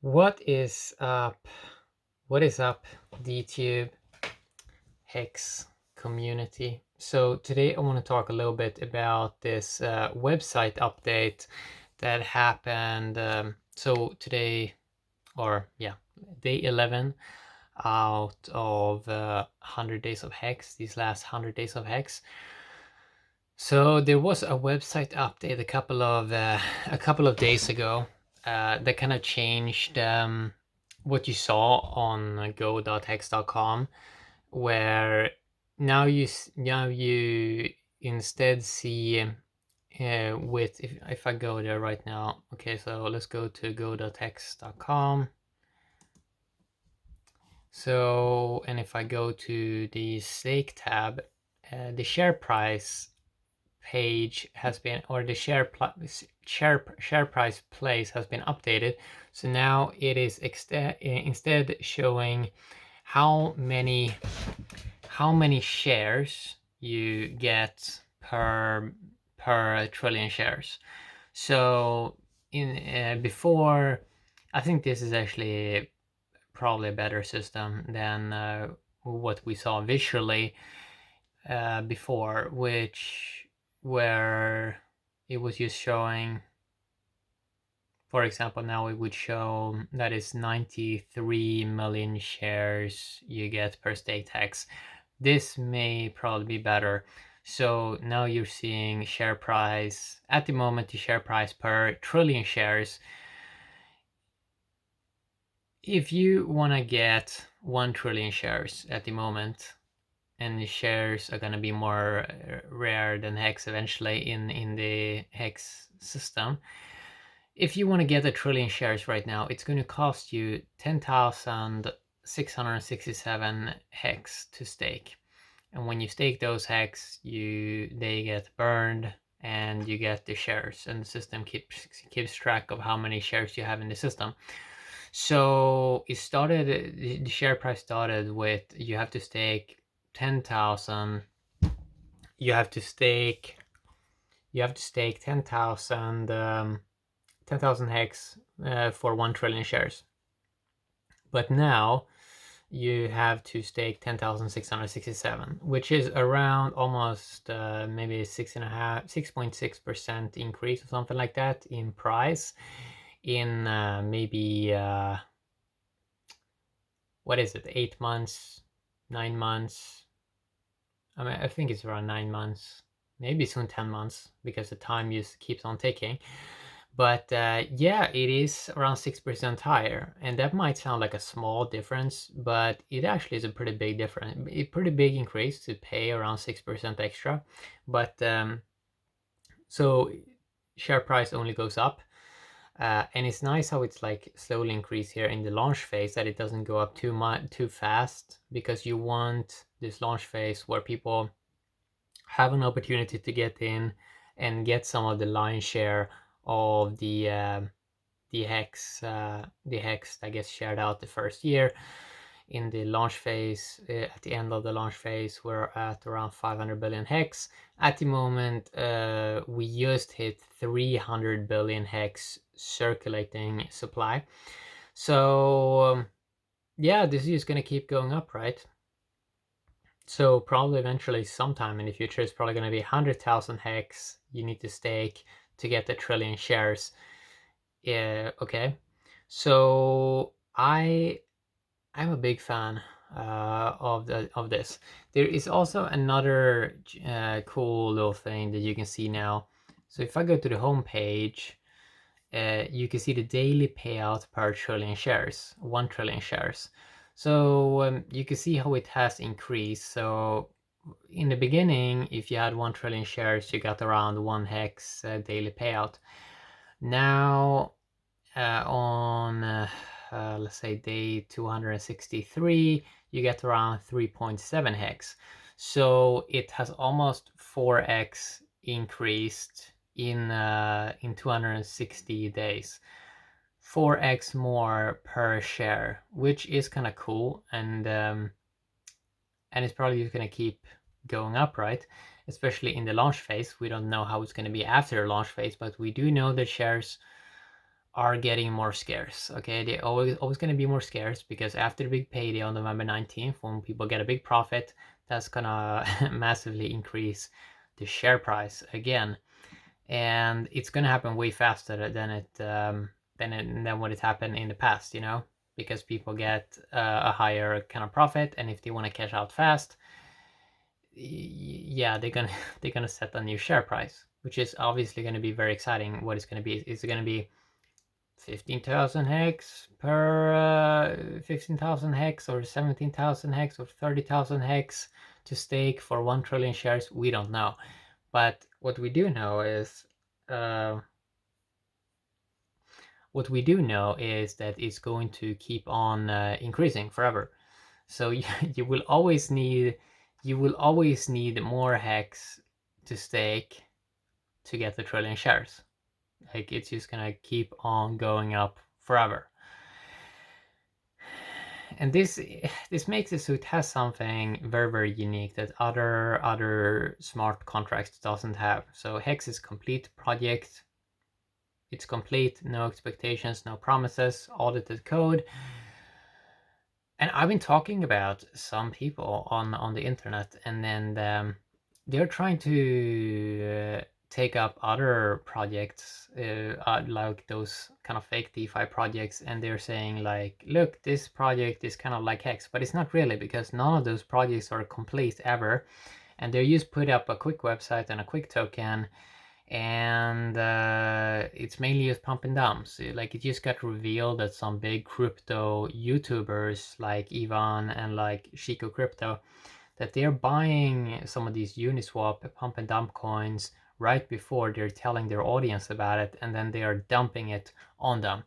What is up? What is up, DTube HEX community? So today I want to talk a little bit about this website update that happened. So today, day 11 out of 100 days of HEX, these last 100 days of HEX. So there was a website update a couple of days ago that kind of changed what you saw on go.hex.com, where now you instead see with if I go there right now. Okay, so let's go to go.hex.com. So, and if I go to the stake tab, the share price page has been, or the share price place has been updated. So now it is instead showing how many shares you get per trillion shares. So in before, I think this is actually probably a better system than what we saw visually before, where it was just showing, for example, now it would show that is 93 million shares you get per stake tax. This may probably be better. So now you're seeing share price, at the moment the share price per trillion shares. If you want to get 1 trillion shares at the moment, and the shares are going to be more rare than HEX eventually in the HEX system. If you want to get 1 trillion shares right now, it's going to cost you 10,667 HEX to stake. And when you stake those HEX, they get burned and you get the shares, and the system keeps track of how many shares you have in the system. So the share price started with, you have to stake 10,000. You have to stake 10,000 10,000 hex for 1 trillion shares. But now you have to stake 10,667, which is around almost maybe 6.6% increase or something like that in price in maybe what is it, 8 months, 9 months. I mean, I think it's around 9 months, maybe soon 10 months, because the time just keeps on ticking. But yeah, it is around 6% higher, and that might sound like a small difference, but it actually is a pretty big difference, a pretty big increase to pay around 6% extra. But so share price only goes up. And it's nice how it's like slowly increase here in the launch phase, that it doesn't go up too fast, because you want this launch phase where people have an opportunity to get in and get some of the lion's share of the HEX that gets shared out the first year. In the launch phase, at the end of the launch phase, we're at around 500 billion HEX. At the moment, we just hit 300 billion HEX circulating supply. So yeah, this is just going to keep going up, right? So probably eventually sometime in the future, it's probably going to be 100,000 HEX you need to stake to get 1 trillion shares. Yeah, okay. So I'm a big fan of this. There is also another cool little thing that you can see now. So if I go to the home page, you can see the daily payout per trillion shares, 1 trillion shares. So you can see how it has increased. So in the beginning, if you had 1 trillion shares, you got around 1 hex daily payout. Now on let's say day 263, you get around 3.7 hex. So it has almost 4x increased in 260 days. 4x more per share, which is kind of cool, and it's probably just going to keep going up, right? Especially in the launch phase. We don't know how it's going to be after the launch phase, but we do know that shares are getting more scarce. Okay, they always going to be more scarce because after the big payday on November 19th, when people get a big profit, that's gonna massively increase the share price again, and it's gonna happen way faster than what it happened in the past. You know, because people get a higher kind of profit, and if they want to cash out fast, yeah, they're gonna they're gonna set a new share price, which is obviously going to be very exciting. What it's going to be is it going to be 15,000 hex per 15,000 hex or 17,000 hex or 30,000 hex to stake for 1 trillion shares? We don't know. But what we do know is that it's going to keep on increasing forever. So you will always need more hex to stake to get the trillion shares. Like, it's just gonna keep on going up forever. And this makes it so it has something very, very unique that other smart contracts doesn't have. So Hex is complete project. It's complete, no expectations, no promises, audited code. And I've been talking about some people on the internet, and then they're trying to take up other projects, like those kind of fake DeFi projects, and they're saying like, look, this project is kind of like Hex, but it's not really, because none of those projects are complete ever, and they just put up a quick website and a quick token, and it's mainly just pump and dumps. Like, it just got revealed that some big crypto YouTubers like Ivan and like Chico Crypto, that they're buying some of these Uniswap pump and dump coins right before they're telling their audience about it, and then they are dumping it on them.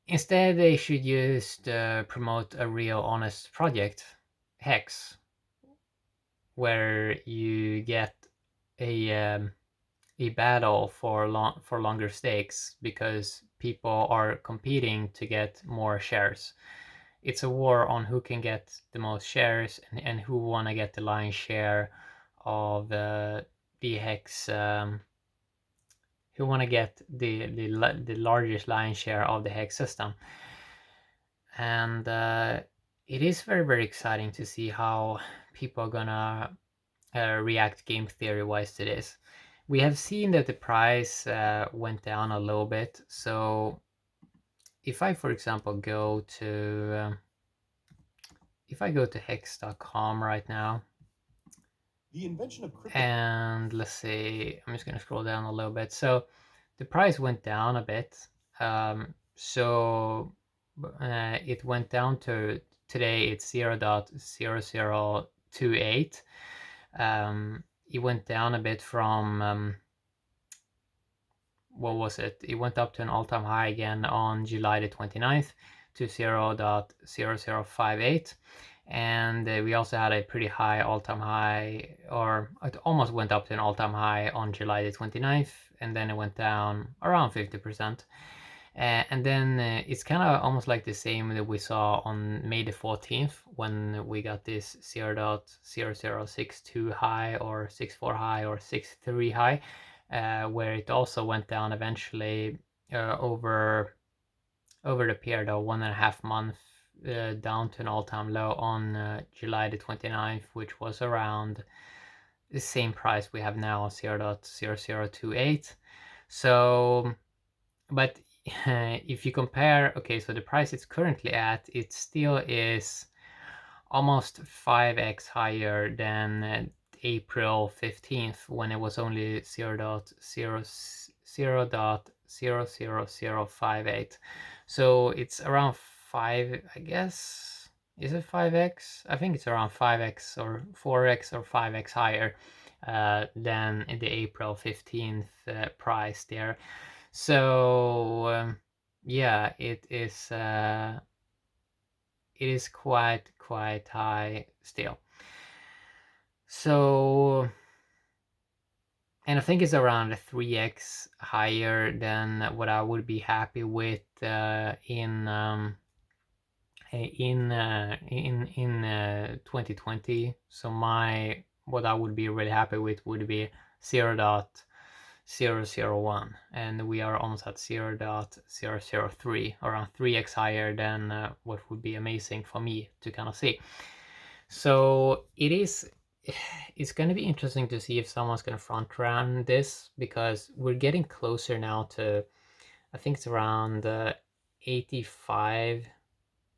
Instead, they should just promote a real honest project, Hex, where you get a battle for longer stakes because people are competing to get more shares. It's a war on who can get the most shares, and who want to get the lion's share of the Hex, who want to get the largest lion's share of the Hex system. And it is very, very exciting to see how people are gonna react game theory wise to this. We have seen that the price went down a little bit. So if I, for example, go to hex.com right now, the invention of crypto, and let's see, I'm just going to scroll down a little bit. So the price went down a bit. So it went down to today, it's 0.0028. It went down a bit from what was it? It went up to an all-time high again on July the 29th to 0.0058. And we also had a pretty high all-time high, or it almost went up to an all-time high on July the 29th, and then it went down around 50%. And then it's kind of almost like the same that we saw on May the 14th, when we got this 0.0062 high, or 64 high, or 63 high, where it also went down eventually over the period of 1.5 months, down to an all-time low on July the 29th, which was around the same price we have now, 0.0028. So, but if you compare, okay, so the price it's currently at, it still is almost 5x higher than April 15th, when it was only 0.00058. So it's around 5, I guess. Is it 5x? I think it's around 5x or 4x or 5x higher than the April 15th price there. So yeah, it is quite high still. So, and I think it's around 3x higher than what I would be happy with in 2020. So what I would be really happy with would be 0.00 0.001, and we are almost at 0.003, around 3x higher than what would be amazing for me to kind of see. So it's going to be interesting to see if someone's going to front run this, because we're getting closer now to, I think it's around 85.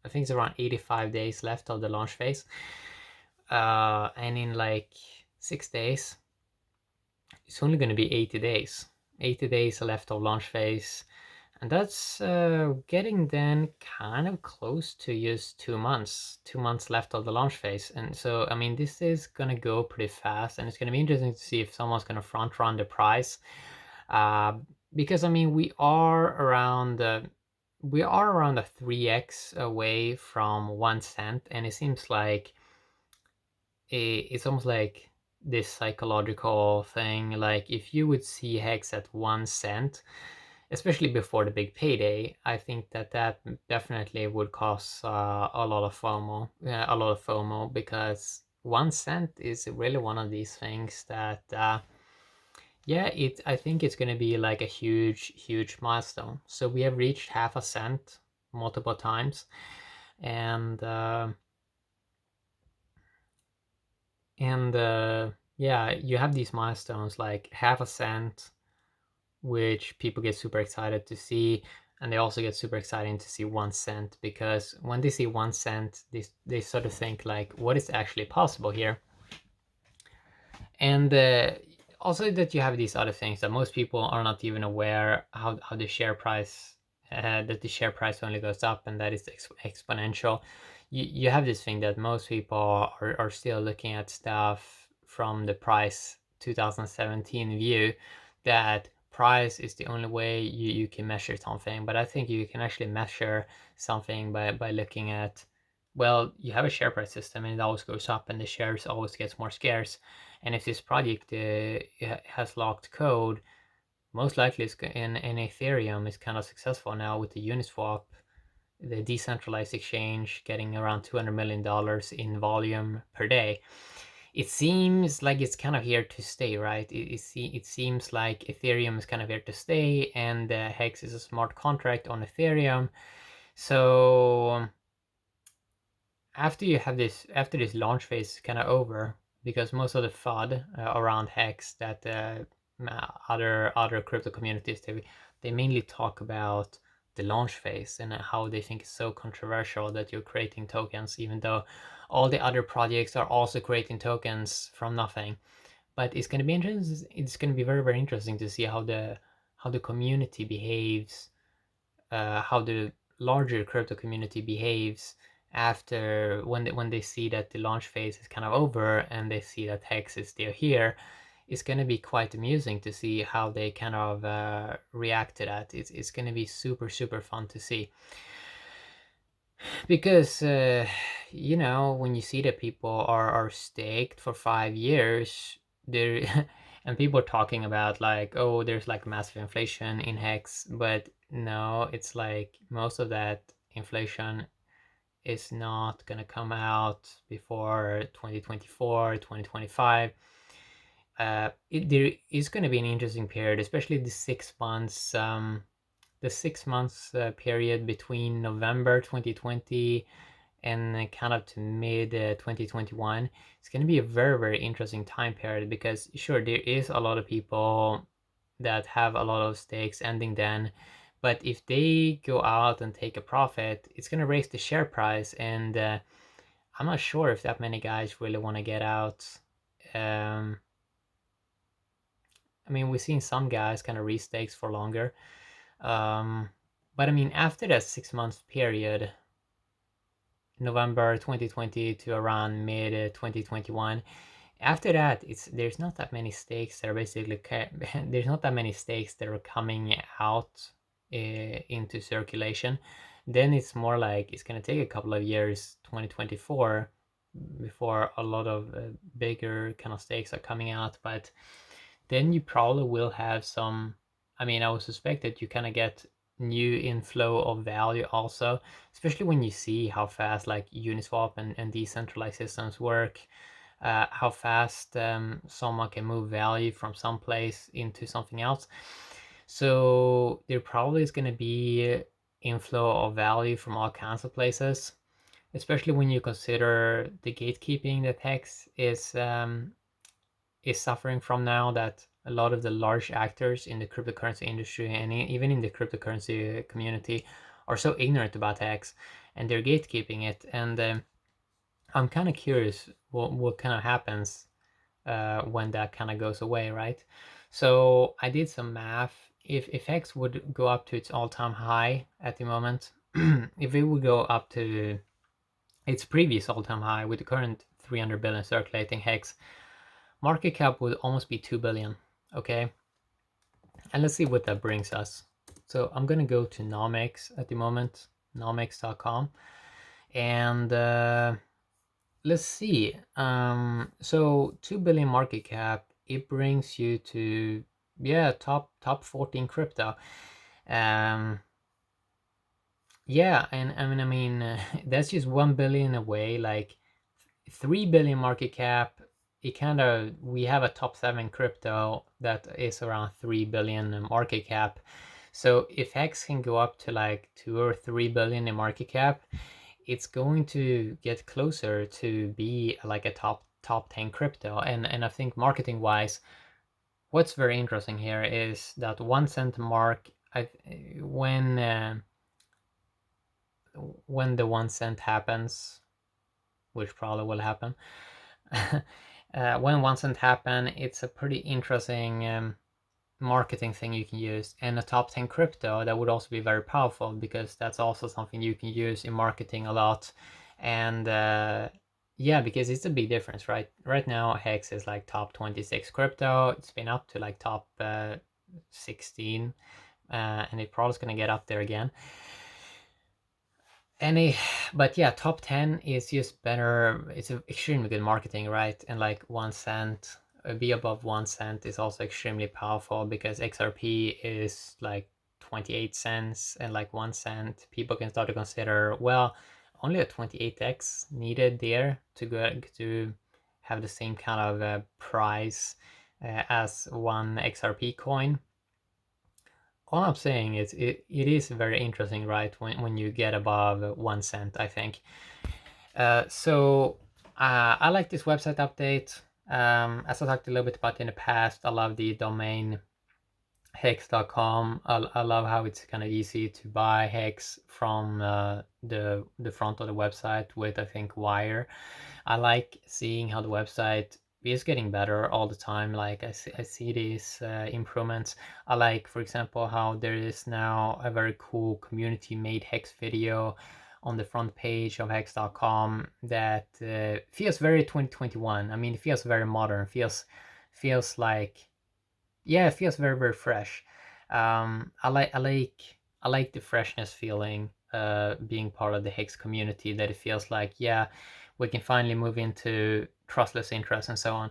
I think it's around 85 days left of the launch phase. And in like 6 days, it's only going to be 80 days. 80 days left of launch phase. And that's getting then kind of close to just 2 months. 2 months left of the launch phase. And so, I mean, this is going to go pretty fast. And it's going to be interesting to see if someone's going to front run the price. Because, I mean, we are around a 3x away from 1 cent. And it seems like it's almost like this psychological thing. Like if you would see HEX at 1 cent, especially before the big payday, I think that definitely would cause a lot of FOMO, because 1 cent is really one of these things that yeah, I think it's going to be like a huge milestone. So we have reached half a cent multiple times, and yeah, you have these milestones like half a cent, which people get super excited to see, and they also get super excited to see 1 cent, because when they see 1 cent, they sort of think like, what is actually possible here? And also that you have these other things that most people are not even aware how the share price, that the share price only goes up, and that is exponential. You have this thing that most people are still looking at stuff from the price 2017 view, that price is the only way you can measure something. But I think you can actually measure something by looking at, well, you have a share price system and it always goes up and the shares always gets more scarce. And if this project has locked code, most likely it's in Ethereum is kind of successful now with the Uniswap, the decentralized exchange, getting around $200 million in volume per day. It seems like it's kind of here to stay, right? It seems like Ethereum is kind of here to stay, and HEX is a smart contract on Ethereum. So after this launch phase is kind of over, because most of the FUD around HEX that other crypto communities, they mainly talk about the launch phase and how they think it's so controversial that you're creating tokens, even though all the other projects are also creating tokens from nothing. But it's going to be interesting. It's going to be very interesting to see how the community behaves, how the larger crypto community behaves after when they see that the launch phase is kind of over and they see that HEX is still here. It's going to be quite amusing to see how they kind of react to that. It's going to be super fun to see, because when you see that people are staked for 5 years, there and people are talking about like, oh, there's like massive inflation in HEX, but no, it's like most of that inflation is not going to come out before 2024, 2025. There is going to be an interesting period, especially the 6 months, period between November 2020 and kind of to mid 2021. It's going to be a very interesting time period, because sure, there is a lot of people that have a lot of stakes ending then, but if they go out and take a profit, it's going to raise the share price, and I'm not sure if that many guys really want to get out. I mean, we've seen some guys kind of restakes for longer, but I mean, after that 6 month period, November 2020 to around mid 2021. After that, there's not that many stakes that are basically there's not that many stakes that are coming out into circulation. Then it's more like it's gonna take a couple of years, 2024, before a lot of bigger kind of stakes are coming out. But then you probably will have some. I mean, I would suspect that you kind of get new inflow of value also, especially when you see how fast like Uniswap and decentralized systems work. how fast someone can move value from some place into something else. So there probably is going to be inflow of value from all kinds of places, especially when you consider the gatekeeping that HEX is suffering from now, that a lot of the large actors in the cryptocurrency industry and even in the cryptocurrency community are so ignorant about HEX, and they're gatekeeping it. And I'm kind of curious what kind of happens when that kind of goes away, right? So I did some math. If HEX would go up to its all-time high at the moment, if it would go up to its previous all-time high with the current 300 billion circulating HEX, market cap would almost be 2 billion. Okay, and let's see what that brings us. So I'm gonna go to Nomics at the moment, nomics.com, and let's see. So 2 billion market cap, it brings you to, yeah, top 14 crypto. Yeah, and I mean, that's just 1 billion away. Like 3 billion market cap, it kind of, we have a top 7 crypto that is around 3 billion market cap. So if HEX can go up to like 2 or 3 billion in market cap, it's going to get closer to be like a top 10 crypto. And I think marketing wise, what's very interesting here is that 1 cent mark, when when the 1 cent happens, which probably will happen, when 1 cent happen, it's a pretty interesting marketing thing you can use. And a top 10 crypto, that would also be very powerful, because that's also something you can use in marketing a lot. And yeah, because it's a big difference, right? Right now, HEX is like top 26 crypto. It's been up to like top 16, and it probably is going to get up there again. But yeah, top 10 is just better. It's extremely good marketing, right? And like 1 cent, be above 1 cent is also extremely powerful, because XRP is like 28 cents, and like 1 cent, people can start to consider, well, only a 28x needed there to go to have the same kind of price as one XRP coin. All I'm saying is it is very interesting, right? When you get above 1 cent, I think. So I like this website update. As I talked a little bit about in the past, I love the domain hex.com. I love how it's kind of easy to buy hex from the front of the website with, I think, wire. I like seeing how the website is getting better all the time. Like I see these improvements. I like, for example, how there is now a very cool community made hex video on the front page of hex.com that feels very 2021. I mean, it feels very modern. Feels like, yeah, it feels very, very fresh. I like the freshness feeling being part of the Hex community, that it feels like, yeah, we can finally move into trustless interest and so on.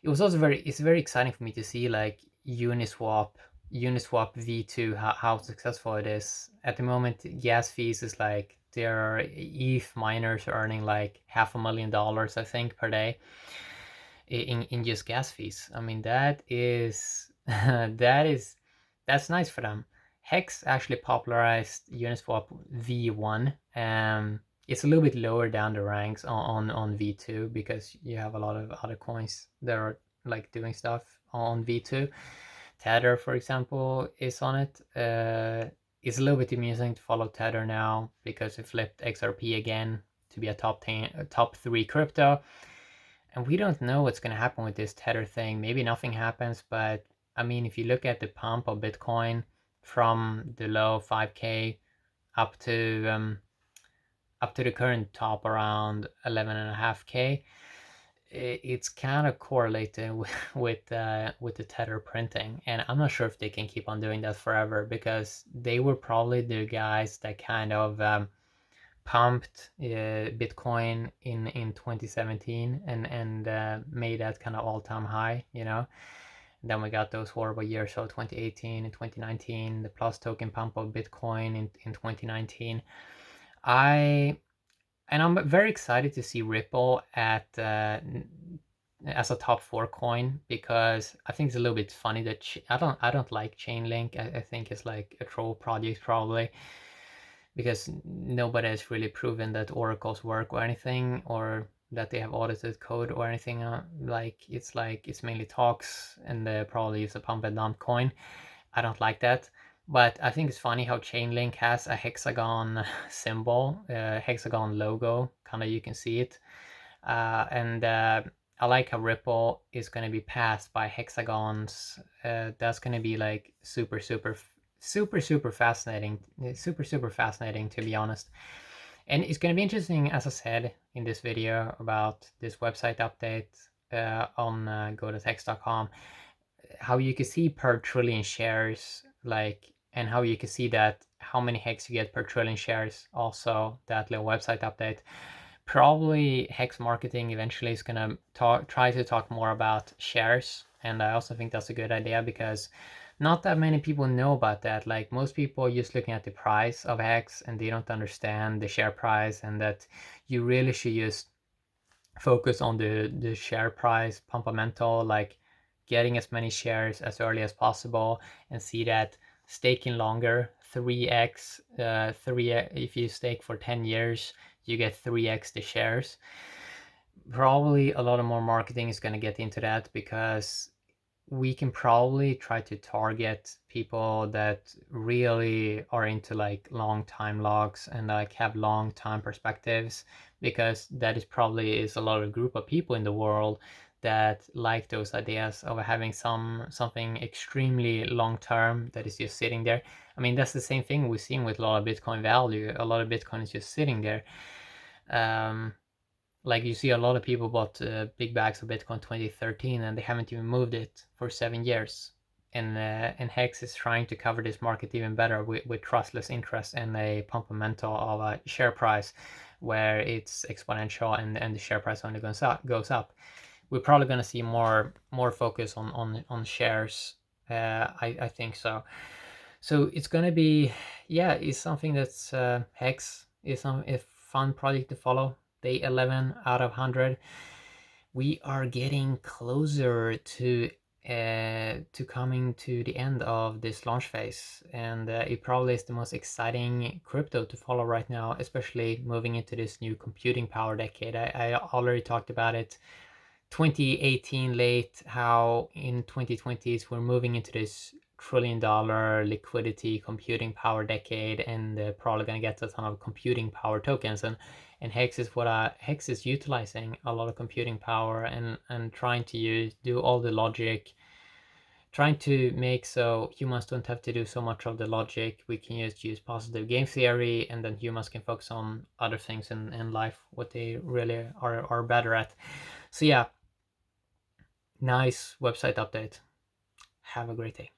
It was also it's very exciting for me to see like Uniswap v2, how successful it is. At the moment, gas fees is like, there are ETH miners earning like $500,000, I think, per day in just gas fees. I mean, that is that's nice for them. Hex actually popularized Uniswap v1. It's a little bit lower down the ranks on v2, because you have a lot of other coins that are like doing stuff on v2. Tether, for example, is on it. It's a little bit amusing to follow Tether now, because it flipped XRP again to be a top 3 crypto. And we don't know what's going to happen with this Tether thing. Maybe nothing happens, but I mean, if you look at the pump of Bitcoin from the low 5K up to the current top around 11.5K, it's kind of correlated with the Tether printing. And I'm not sure if they can keep on doing that forever, because they were probably the guys that kind of pumped Bitcoin in 2017 and made that kind of all-time high, you know. And then we got those horrible years, so 2018 and 2019, the plus token pump of Bitcoin in 2019. I'm very excited to see Ripple at as a top 4 coin, because I think it's a little bit funny that I don't like Chainlink. I think it's like a troll project probably, because nobody has really proven that oracles work or anything, or that they have audited code or anything. Like it's mainly talks, and they probably use a pump and dump coin. I don't like that. But I think it's funny how Chainlink has a hexagon symbol, hexagon logo, kind of you can see it. And I like how Ripple is going to be passed by hexagons. That's going to be like super fascinating, super fascinating, to be honest. And it's going to be interesting, as I said in this video, about this website update on go.hex.com, how you can see per trillion shares, like, and how you can see that how many hex you get per trillion shares. Also, that little website update. Probably Hex marketing eventually is gonna try to talk more about shares, and I also think that's a good idea, because not that many people know about that. Like, most people are just looking at the price of Hex, and they don't understand the share price, and that you really should just focus on the share price fundamental, like getting as many shares as early as possible, and see that staking longer, 3x, 3 if you stake for 10 years, you get 3x the shares. Probably a lot of more marketing is going to get into that, because we can probably try to target people that really are into like long time logs and like have long time perspectives, because that is probably is a lot of group of people in the world that like those ideas of having something extremely long term that is just sitting there. I mean, that's the same thing we've seen with a lot of Bitcoin value. A lot of Bitcoin is just sitting there. Like, you see a lot of people bought big bags of Bitcoin 2013, and they haven't even moved it for 7 years. And Hex is trying to cover this market even better with trustless interest and a fundamental of a share price where it's exponential, and the share price only goes up. We're probably going to see more focus on shares. I think so. So it's going to be, yeah, it's something that's Hex is a fun project to follow. Day 11 out of 100. We are getting closer to coming to the end of this launch phase, and it probably is the most exciting crypto to follow right now, especially moving into this new computing power decade. I already talked about it 2018 late, how in 2020s we're moving into this $1 trillion liquidity computing power decade, and probably gonna get a ton of computing power tokens, and Hex is Hex is utilizing a lot of computing power, and trying to do all the logic, trying to make so humans don't have to do so much of the logic. We can just use positive game theory, and then humans can focus on other things in life, what they really are better at. So yeah, nice website update. Have a great day.